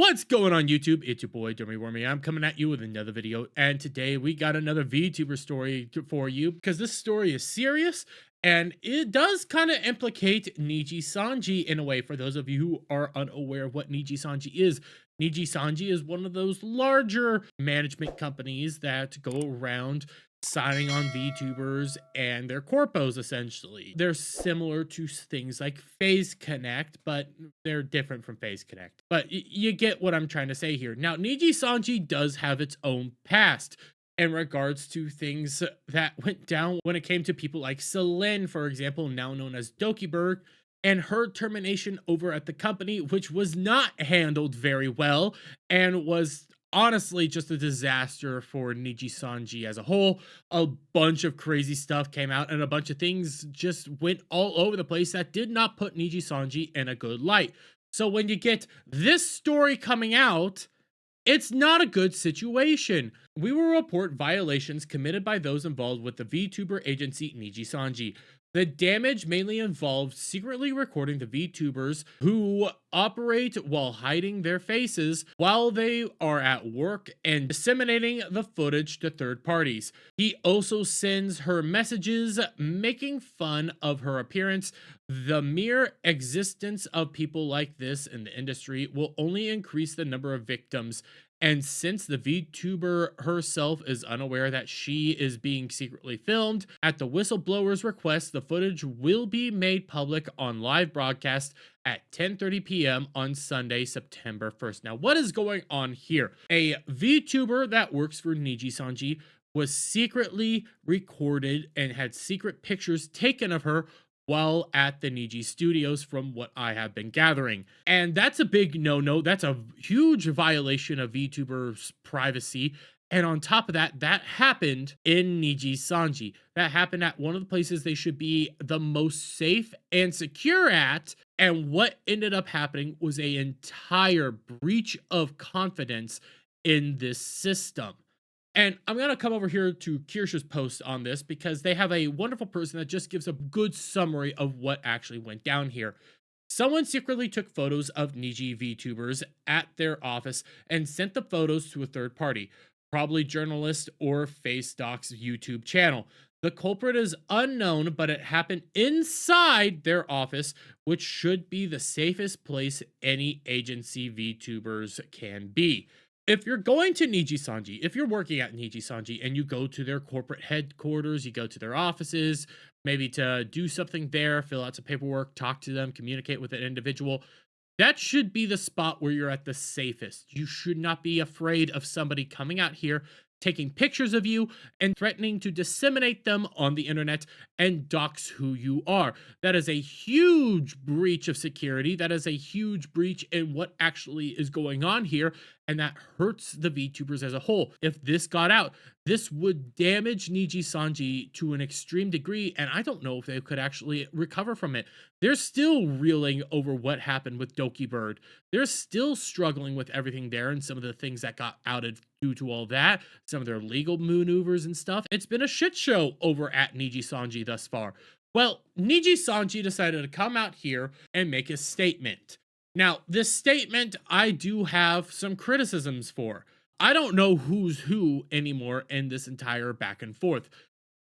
What's going on YouTube? It's your boy Dummy Wormy. I'm coming at you with another video, and today we got another VTuber story for you because this story is serious and it does kind of implicate Nijisanji in a way. For those of you who are unaware of what Nijisanji is one of those larger management companies that go around signing on VTubers and their corpos essentially. They're similar to things like Phase Connect, but they're different from Phase Connect. But you get what I'm trying to say here. Now, Nijisanji does have its own past in regards to things that went down when it came to people like Celine, for example, now known as Dokiberg, and her termination over at the company, which was not handled very well and was honestly just a disaster for Nijisanji as a whole. A bunch of crazy stuff came out and a bunch of things just went all over the place that did not put Nijisanji in a good light. So when you get this story coming out, it's not a good situation. We will report violations committed by those involved with the VTuber agency Nijisanji. The damage mainly involved secretly recording the VTubers who operate while hiding their faces while they are at work and disseminating the footage to third parties. He also sends her messages making fun of her appearance. The mere existence of people like this in the industry will only increase the number of victims. And since the VTuber herself is unaware that she is being secretly filmed, at the whistleblower's request, the footage will be made public on live broadcast at 10:30 p.m. on Sunday, September 1st. Now, what is going on here? A VTuber that works for Nijisanji was secretly recorded and had secret pictures taken of her while at the Niji studios, from what I have been gathering. And that's a big no-no. That's a huge violation of VTubers' privacy. And on top of that, that happened in Nijisanji. That happened at one of the places they should be the most safe and secure at. And what ended up happening was an entire breach of confidence in this system. And I'm going to come over here to Kirsch's post on this because they have a wonderful person that just gives a good summary of what actually went down here. Someone secretly took photos of Niji VTubers at their office and sent the photos to a third party, probably journalist or FaceDoc's YouTube channel. The culprit is unknown, but it happened inside their office, which should be the safest place any agency VTubers can be. If you're going to Nijisanji, if you're working at Nijisanji and you go to their corporate headquarters, you go to their offices, maybe to do something there, fill out some paperwork, talk to them, communicate with an individual, that should be the spot where you're at the safest. You should not be afraid of somebody coming out here, taking pictures of you and threatening to disseminate them on the internet and dox who you are. That is a huge breach of security. That is a huge breach in what actually is going on here, and that hurts the VTubers as a whole. If this got out, this would damage Nijisanji to an extreme degree, and I don't know if they could actually recover from it. They're still reeling over what happened with Dokiberg. They're still struggling with everything there and some of the things that got outed due to all that, some of their legal maneuvers and stuff. It's been a shit show over at Nijisanji thus far. Well, Nijisanji decided to come out here and make a statement. Now, this statement I do have some criticisms for. I don't know who's who anymore in this entire back and forth.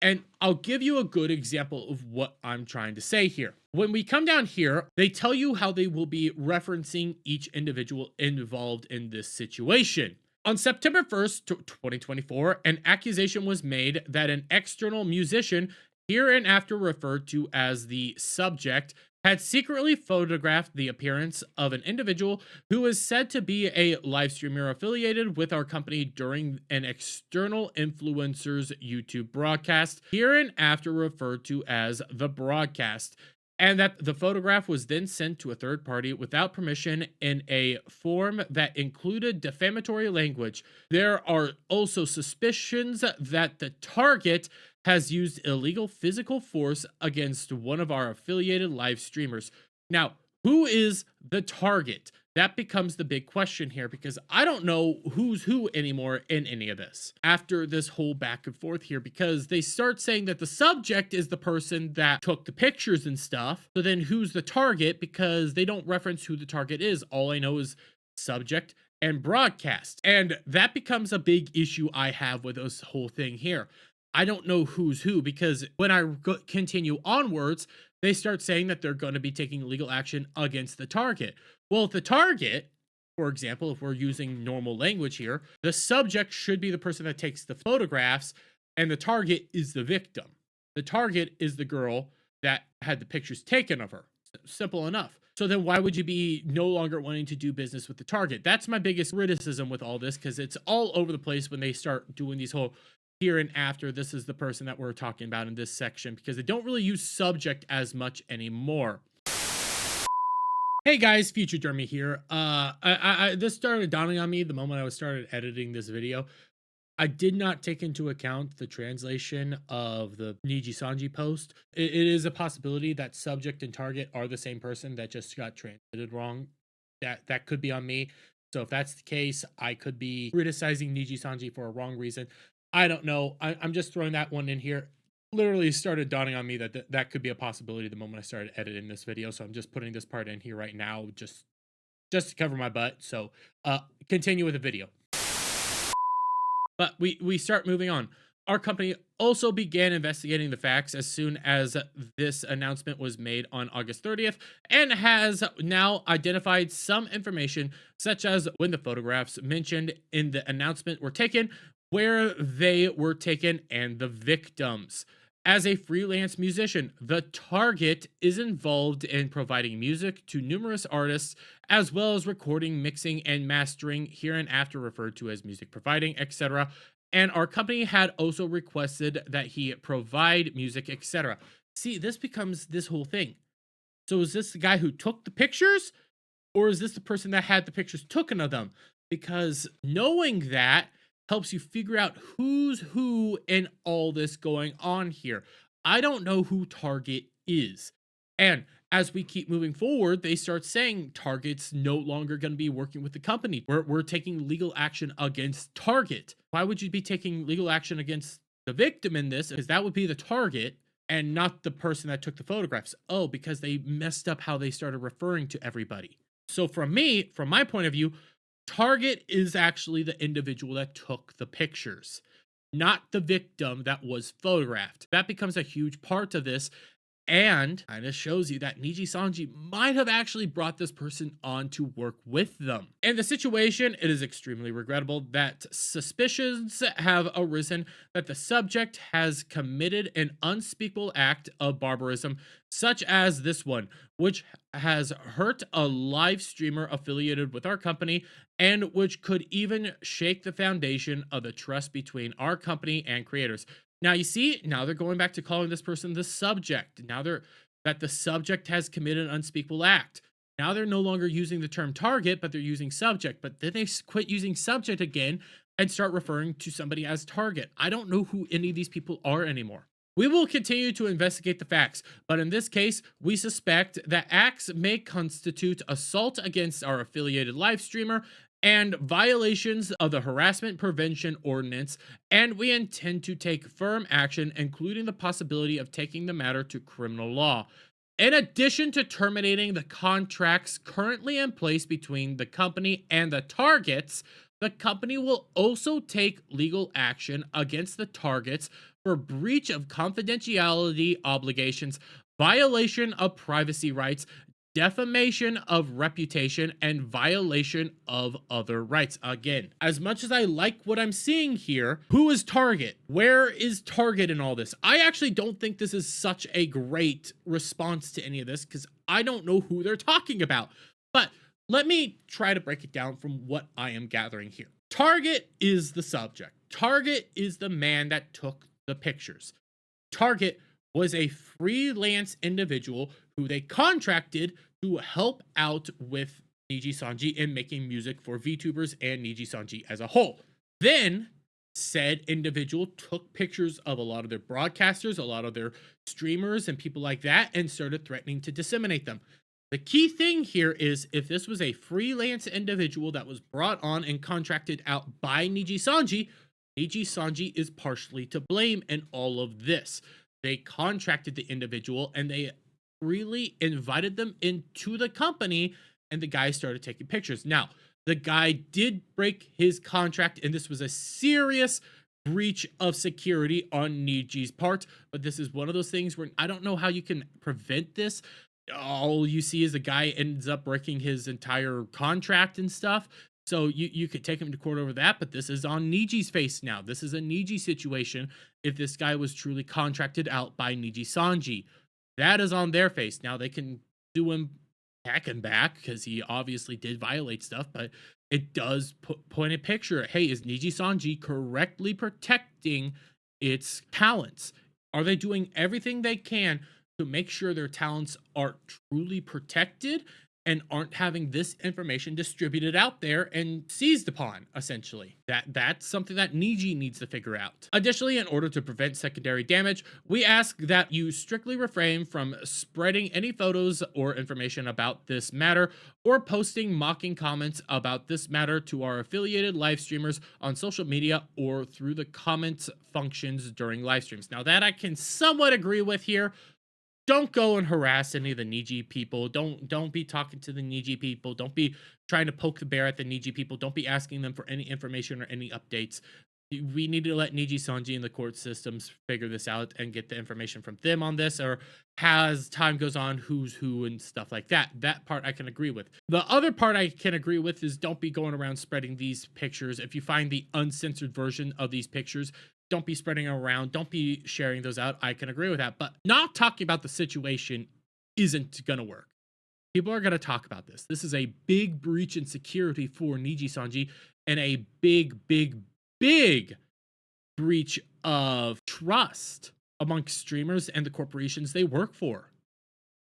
And I'll give you a good example of what I'm trying to say here. When we come down here, they tell you how they will be referencing each individual involved in this situation. On September 1st, 2024, an accusation was made that an external musician, hereinafter referred to as the subject, had secretly photographed the appearance of an individual who is said to be a live streamer affiliated with our company during an external influencer's YouTube broadcast, hereinafter referred to as the broadcast, and that the photograph was then sent to a third party without permission in a form that included defamatory language. There are also suspicions that the target has used illegal physical force against one of our affiliated live streamers. Now, who is the target? That becomes the big question here, because I don't know who's who anymore in any of this after this whole back and forth here, because they start saying that the subject is the person that took the pictures and stuff. So then who's the target? Because they don't reference who the target is. All I know is subject and broadcast. And that becomes a big issue I have with this whole thing here. I don't know who's who, because when I continue onwards, they start saying that they're going to be taking legal action against the target. Well, if the target, for example, if we're using normal language here, the subject should be the person that takes the photographs, and the target is the victim. The target is the girl that had the pictures taken of her. Simple enough. So then why would you be no longer wanting to do business with the target? That's my biggest criticism with all this, because it's all over the place when they start doing these whole here and after. This is the person that we're talking about in this section, because they don't really use subject as much anymore. Hey guys, Future Jeremy here. This started dawning on me the moment I started editing this video. I did not take into account the translation of the Nijisanji post. It is a possibility that subject and target are the same person that just got translated wrong. That could be on me. So if that's the case, I could be criticizing Nijisanji for a wrong reason. I don't know. I'm just throwing that one in here. Literally started dawning on me that that could be a possibility the moment I started editing this video. So I'm just putting this part in here right now just to cover my butt. So continue with the video. But we start moving on. Our company also began investigating the facts as soon as this announcement was made on August 30th, and has now identified some information, such as when the photographs mentioned in the announcement were taken, where they were taken, and the victims. As a freelance musician, the target is involved in providing music to numerous artists, as well as recording, mixing, and mastering, hereinafter referred to as music providing, etc. And our company had also requested that he provide music, etc. See, this becomes this whole thing. So is this the guy who took the pictures, or is this the person that had the pictures taken of them? Because knowing that helps you figure out who's who in all this going on here. I don't know who Target is. And as we keep moving forward, they start saying Target's no longer going to be working with the company. We're taking legal action against Target. Why would you be taking legal action against the victim in this? Because that would be the target and not the person that took the photographs. Oh, because they messed up how they started referring to everybody. So from my point of view, Target is actually the individual that took the pictures, not the victim that was photographed. That becomes a huge part of this, and kind of shows you that Nijisanji might have actually brought this person on to work with them. In the situation, it is extremely regrettable that suspicions have arisen that the subject has committed an unspeakable act of barbarism, such as this one, which has hurt a live streamer affiliated with our company, and which could even shake the foundation of the trust between our company and creators. Now you see, now they're going back to calling this person the subject. Now that the subject has committed an unspeakable act. Now they're no longer using the term target, but they're using subject. But then they quit using subject again and start referring to somebody as target. I don't know who any of these people are anymore. We will continue to investigate the facts, but in this case, we suspect that acts may constitute assault against our affiliated live streamer and violations of the harassment prevention ordinance, and we intend to take firm action, including the possibility of taking the matter to criminal law. In addition to terminating the contracts currently in place between the company and the targets, the company will also take legal action against the targets for breach of confidentiality obligations, violation of privacy rights, defamation of reputation, and violation of other rights. Again, as much as I like what I'm seeing here, who is Target? Where is Target in all this? I actually don't think this is such a great response to any of this, because I don't know who they're talking about. But let me try to break it down from what I am gathering here. Target is the subject. Target is the man that took the pictures. Target was a freelance individual who they contracted to help out with Nijisanji in making music for VTubers and Nijisanji as a whole. Then, said individual took pictures of a lot of their broadcasters, a lot of their streamers, and people like that, and started threatening to disseminate them. The key thing here is, if this was a freelance individual that was brought on and contracted out by Nijisanji, Nijisanji is partially to blame in all of this. They contracted the individual and they freely invited them into the company, and the guy started taking pictures. Now, The guy did break his contract, and this was a serious breach of security on Niji's part. But this is one of those things where I don't know how you can prevent this. All you see is the guy ends up breaking his entire contract and stuff. So you could take him to court over that, but this is on Niji's face now. This is a Niji situation. If this guy was truly contracted out by Nijisanji, that is on their face. Now they can sue him back and back because he obviously did violate stuff, but it does point a picture. Hey, is Nijisanji correctly protecting its talents? Are they doing everything they can to make sure their talents are truly protected and aren't having this information distributed out there and seized upon, essentially? That's something that Niji needs to figure out. Additionally, in order to prevent secondary damage, we ask that you strictly refrain from spreading any photos or information about this matter or posting mocking comments about this matter to our affiliated live streamers on social media or through the comments functions during live streams. Now that I can somewhat agree with here. Don't go and harass any of the Niji people. Don't be talking to the Niji people. Don't be trying to poke the bear at the Niji people. Don't be asking them for any information or any updates. We need to let Nijisanji and the court systems figure this out and get the information from them on this, or as time goes on, who's who and stuff like that. That part I can agree with. The other part I can agree with is don't be going around spreading these pictures. If you find the uncensored version of these pictures, don't be spreading around. Don't be sharing those out. I can agree with that. But not talking about the situation isn't going to work. People are going to talk about this. This is a big breach in security for Nijisanji and a big, big, big breach of trust amongst streamers and the corporations they work for.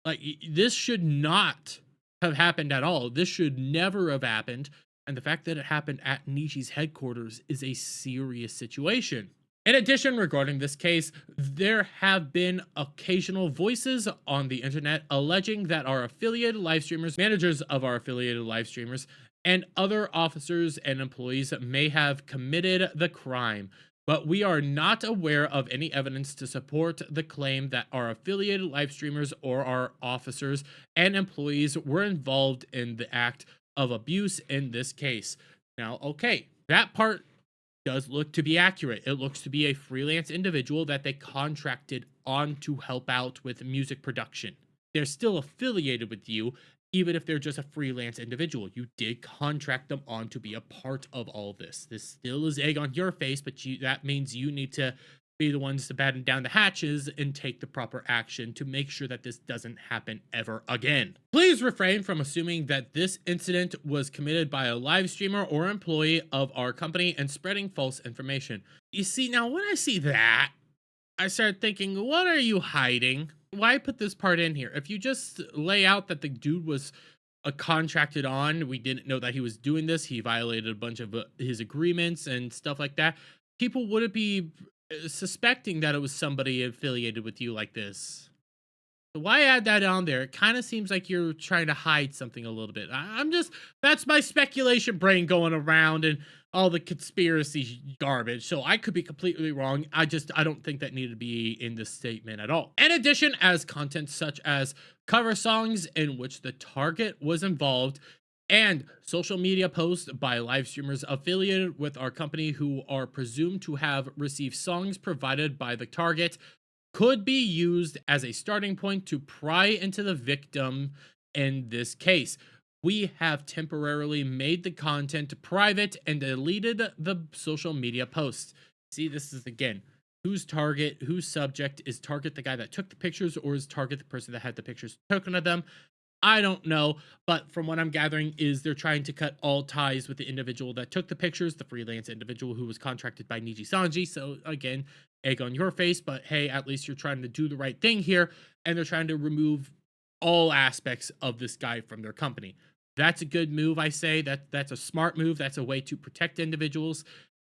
Like, this should not have happened at all. This should never have happened. And the fact that it happened at Niji's headquarters is a serious situation. In addition, regarding this case, there have been occasional voices on the internet alleging that our affiliated live streamers, managers of our affiliated live streamers, and other officers and employees may have committed the crime. But we are not aware of any evidence to support the claim that our affiliated live streamers or our officers and employees were involved in the act of abuse in this case. Now, okay, that part does look to be accurate. It looks to be a freelance individual that they contracted on to help out with music production. They're still affiliated with you, even if they're just a freelance individual. You did contract them on to be a part of all this. This still is egg on your face, but that means you need to be the ones to batten down the hatches and take the proper action to make sure that this doesn't happen ever again. Please refrain from assuming that this incident was committed by a live streamer or employee of our company and spreading false information. You see, now when I see that, I start thinking, what are you hiding? Why put this part in here? If you just lay out that the dude was contracted on, we didn't know that he was doing this, he violated a bunch of his agreements and stuff like that, people wouldn't be suspecting that it was somebody affiliated with you like this. So why add that on there? It kind of seems like you're trying to hide something a little bit. That's my speculation brain going around and all the conspiracy garbage. So I could be completely wrong. I don't think that needed to be in this statement at all. In addition, as content such as cover songs in which the target was involved and social media posts by live streamers affiliated with our company who are presumed to have received songs provided by the target could be used as a starting point to pry into the victim in this case. We have temporarily made the content private and deleted the social media posts. See, this is again, who's target, whose subject? Is target the guy that took the pictures, or is target the person that had the pictures taken of them? I don't know, but from what I'm gathering is they're trying to cut all ties with the individual that took the pictures, the freelance individual who was contracted by Nijisanji. So again, egg on your face, but hey, at least you're trying to do the right thing here, and they're trying to remove all aspects of this guy from their company. That's a good move, I say. That's a smart move. That's a way to protect individuals,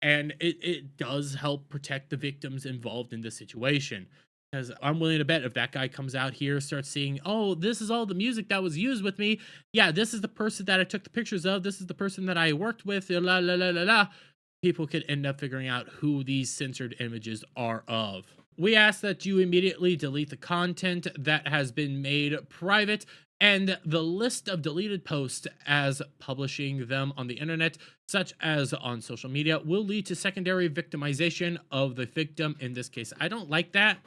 and it does help protect the victims involved in this situation. Because I'm willing to bet if that guy comes out here, starts seeing, oh, this is all the music that was used with me. Yeah, this is the person that I took the pictures of. This is the person that I worked with. La la la la la. People could end up figuring out who these censored images are of. We ask that you immediately delete the content that has been made private and the list of deleted posts as publishing them on the internet, such as on social media, will lead to secondary victimization of the victim in this case. I don't like that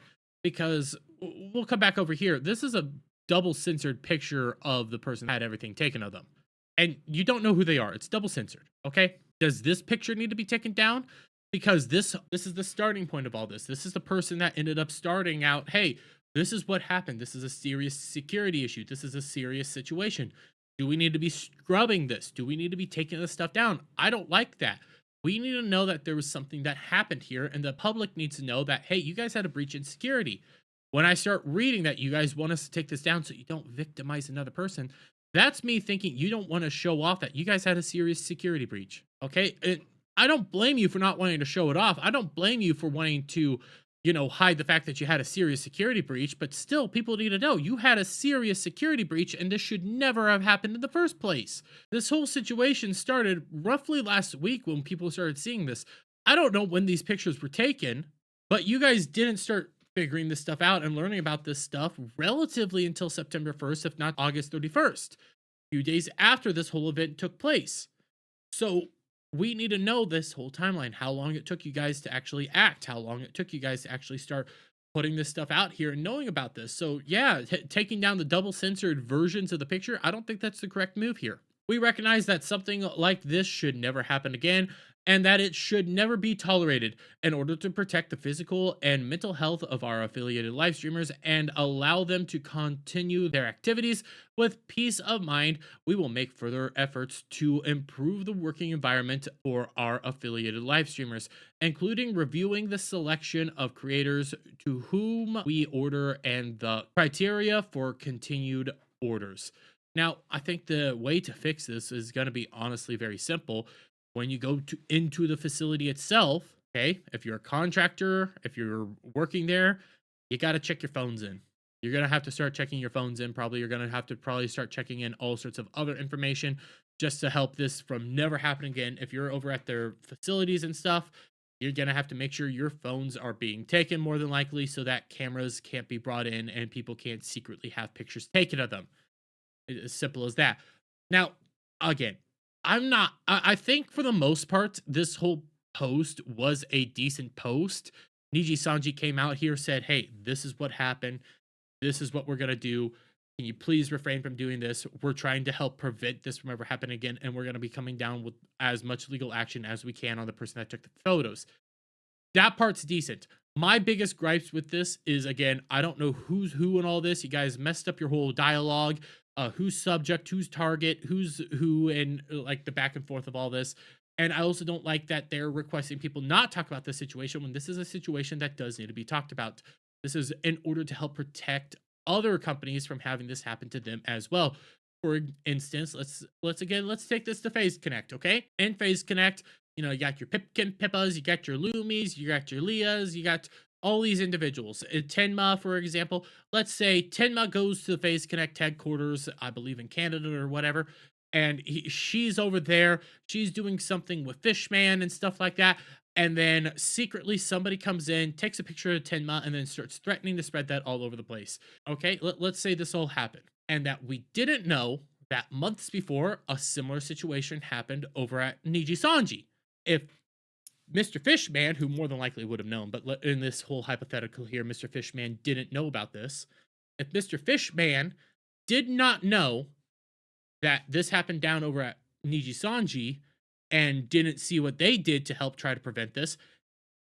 because we'll come back over here. This is a double censored picture of the person that had everything taken of them. And you don't know who they are. It's double censored, okay? Does this picture need to be taken down? Because this is the starting point of all this. This is the person that ended up starting out, hey, this is what happened. This is a serious security issue. This is a serious situation. Do we need to be scrubbing this? Do we need to be taking this stuff down? I don't like that. We need to know that there was something that happened here, and the public needs to know that, hey, you guys had a breach in security. When I start reading that you guys want us to take this down so you don't victimize another person, that's me thinking you don't want to show off that you guys had a serious security breach. Okay? I don't blame you for not wanting to show it off. I don't blame you for wanting to, hide the fact that you had a serious security breach, but still, people need to know you had a serious security breach and this should never have happened in the first place. This whole situation started roughly last week when people started seeing this. I don't know when these pictures were taken, but you guys didn't start figuring this stuff out and learning about this stuff relatively until September 1st, if not August 31st, a few days after this whole event took place. So we need to know this whole timeline, how long it took you guys to actually act, how long it took you guys to actually start putting this stuff out here and knowing about this. So yeah, taking down the double censored versions of the picture, I don't think that's the correct move here. We recognize that something like this should never happen again, and that it should never be tolerated in order to protect the physical and mental health of our affiliated live streamers and allow them to continue their activities with peace of mind. We will make further efforts to improve the working environment for our affiliated live streamers, including reviewing the selection of creators to whom we order and the criteria for continued orders. Now, I think the way to fix this is going to be honestly very simple. When you go into the facility itself, okay, if you're a contractor, if you're working there, you got to check your phones in. You're going to have to start checking your phones in. Probably you're going to have to start checking in all sorts of other information just to help this from never happening again. If you're over at their facilities and stuff, you're going to have to make sure your phones are being taken more than likely so that cameras can't be brought in and people can't secretly have pictures taken of them. As simple as that. Now, again, I think for the most part, this whole post was a decent post. Nijisanji came out here, said, hey, this is what happened. This is what we're going to do. Can you please refrain from doing this? We're trying to help prevent this from ever happening again. And we're going to be coming down with as much legal action as we can on the person that took the photos. That part's decent. My biggest gripes with this is, again, I don't know who's who in all this. You guys messed up your whole dialogue. Who's subject, who's target, who's who, and like the back and forth of all this. And I also don't like that they're requesting people not talk about this situation when this is a situation that does need to be talked about. This is in order to help protect other companies from having this happen to them as well. For instance, let's take this to Phase Connect, okay? In Phase Connect, you got your Pipkin Pippas, you got your Loomies, you got your Leas, you got all these individuals. Tenma, for example, let's say Tenma goes to the Phase Connect headquarters, I believe in Canada or whatever, and she's over there. She's doing something with Fishman and stuff like that. And then secretly somebody comes in, takes a picture of Tenma, and then starts threatening to spread that all over the place. Okay, let's say this all happened, and that we didn't know that months before a similar situation happened over at Nijisanji. If Mr. Fishman, who more than likely would have known, but in this whole hypothetical here, Mr. Fishman didn't know about this. If Mr. Fishman did not know that this happened down over at Nijisanji and didn't see what they did to help try to prevent this,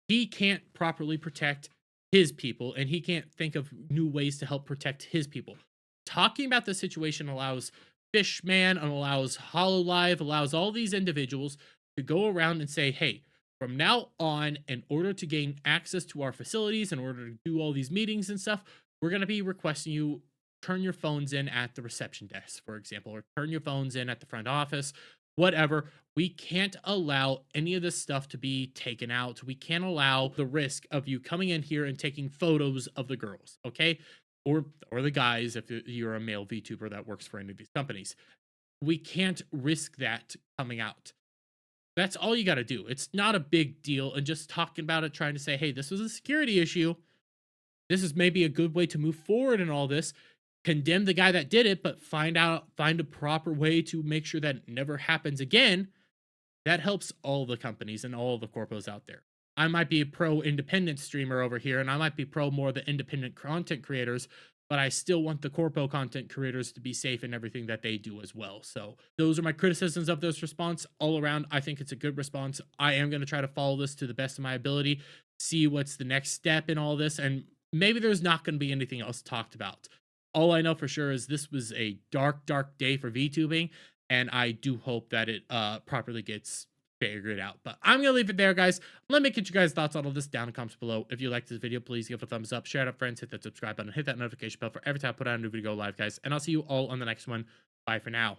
he can't properly protect his people, and he can't think of new ways to help protect his people. Talking about this situation allows Fishman and allows HoloLive, allows all these individuals to go around and say, hey, from now on, in order to gain access to our facilities, in order to do all these meetings and stuff, we're going to be requesting you turn your phones in at the reception desk, for example, or turn your phones in at the front office, whatever. We can't allow any of this stuff to be taken out. We can't allow the risk of you coming in here and taking photos of the girls, okay? Or the guys, if you're a male VTuber that works for any of these companies. We can't risk that coming out. That's all you got to do. It's not a big deal. And just talking about it, trying to say, hey, this was a security issue. This is maybe a good way to move forward in all this. condemn the guy that did it, but find a proper way to make sure that it never happens again. That helps all the companies and all the corpos out there. I might be a pro independent streamer over here, and I might be pro more the independent content creators, but I still want the corpo content creators to be safe in everything that they do as well. So those are my criticisms of this response. All around, I think it's a good response. I am going to try to follow this to the best of my ability, see what's the next step in all this, and maybe there's not going to be anything else talked about. All I know for sure is this was a dark, dark day for VTubing, and I do hope that it properly gets figured out. But I'm gonna leave it there, guys. Let me get you guys' thoughts on all this down in the comments below. If you like this video, please give it a thumbs up, share it up, friends, hit that subscribe button, hit that notification bell for every time I put out a new video live, guys. And I'll see you all on the next one. Bye for now.